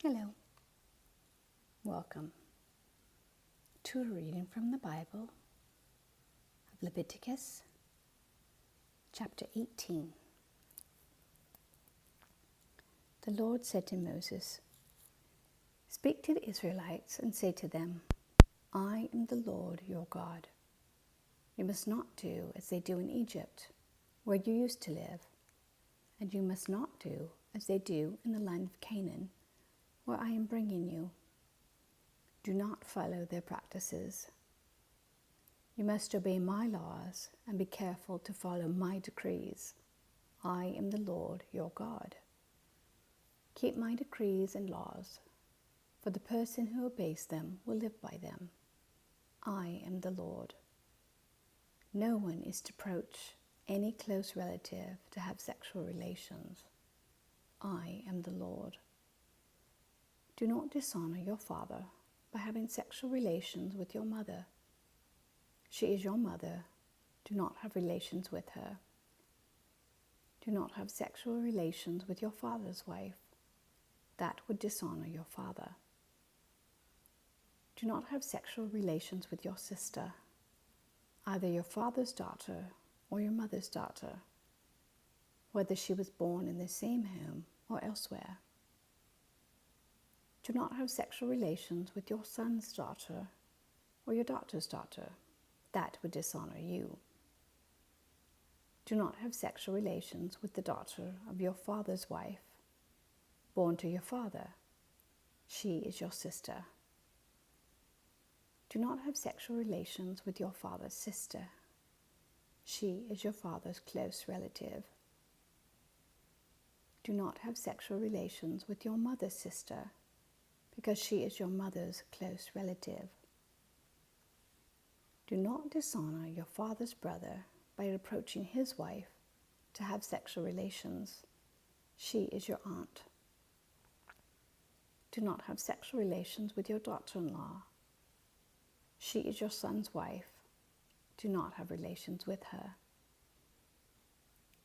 Hello, welcome to a reading from the Bible of Leviticus Chapter 18. The Lord said to Moses, "Speak to the Israelites and say to them, I am the Lord your God. You must not do as they do in Egypt, where you used to live, and you must not do as they do in the land of Canaan, where I am bringing you. Do not follow their practices. You must obey my laws and be careful to follow my decrees. I am the Lord your God. Keep my decrees and laws, for the person who obeys them will live by them. I am the Lord. No one is to approach any close relative to have sexual relations. I am the Lord. Do not dishonor your father by having sexual relations with your mother. She is your mother. Do not have relations with her. Do not have sexual relations with your father's wife. That would dishonor your father. Do not have sexual relations with your sister, either your father's daughter or your mother's daughter, whether she was born in the same home or elsewhere. Do not have sexual relations with your son's daughter or your daughter's daughter. That would dishonor you. Do not have sexual relations with the daughter of your father's wife, born to your father. She is your sister. Do not have sexual relations with your father's sister. She is your father's close relative. Do not have sexual relations with your mother's sister, because she is your mother's close relative. Do not dishonor your father's brother by approaching his wife to have sexual relations. She is your aunt. Do not have sexual relations with your daughter-in-law. She is your son's wife. Do not have relations with her.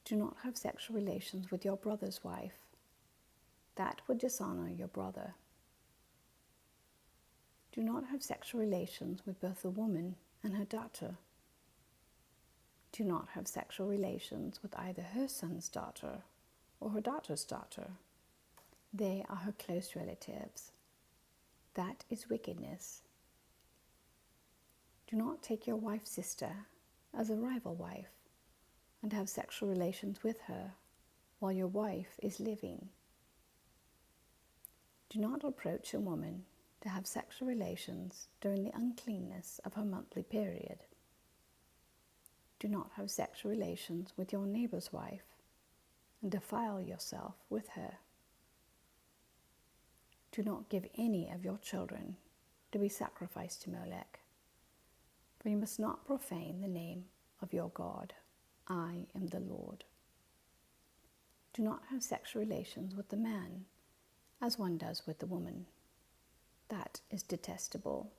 Do not have sexual relations with your brother's wife. That would dishonor your brother. Do not have sexual relations with both the woman and her daughter. Do not have sexual relations with either her son's daughter or her daughter's daughter. They are her close relatives. That is wickedness. Do not take your wife's sister as a rival wife and have sexual relations with her while your wife is living. Do not approach a woman to have sexual relations during the uncleanness of her monthly period. Do not have sexual relations with your neighbor's wife and defile yourself with her. Do not give any of your children to be sacrificed to Molech, for you must not profane the name of your God. I am the Lord. Do not have sexual relations with the man as one does with the woman. That is detestable.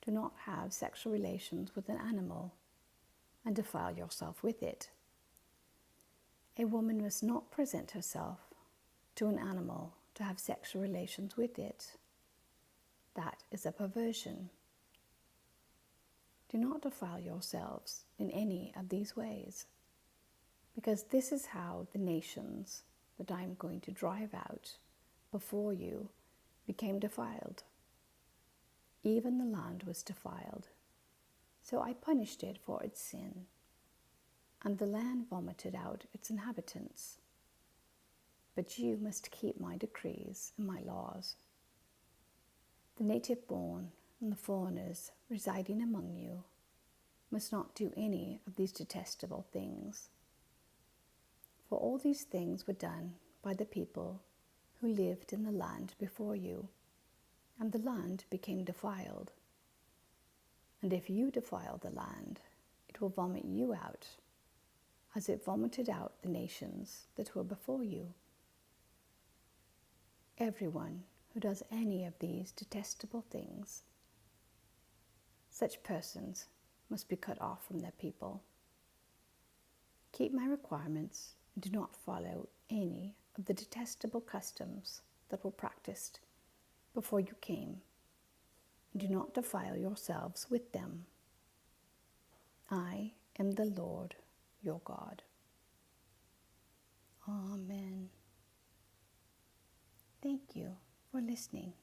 Do not have sexual relations with an animal and defile yourself with it. A woman must not present herself to an animal to have sexual relations with it. That is a perversion. Do not defile yourselves in any of these ways, because this is how the nations that I am going to drive out before you became defiled. Even the land was defiled, so I punished it for its sin, and the land vomited out its inhabitants. But you must keep my decrees and my laws. The native born and the foreigners residing among you must not do any of these detestable things. For all these things were done by the people who lived in the land before you, and the land became defiled. And if you defile the land, it will vomit you out, as it vomited out the nations that were before you. Everyone who does any of these detestable things, such persons must be cut off from their people. Keep my requirements and do not follow any of the detestable customs that were practiced before you came, and do not defile yourselves with them. I am the Lord your God. Amen. Thank you for listening.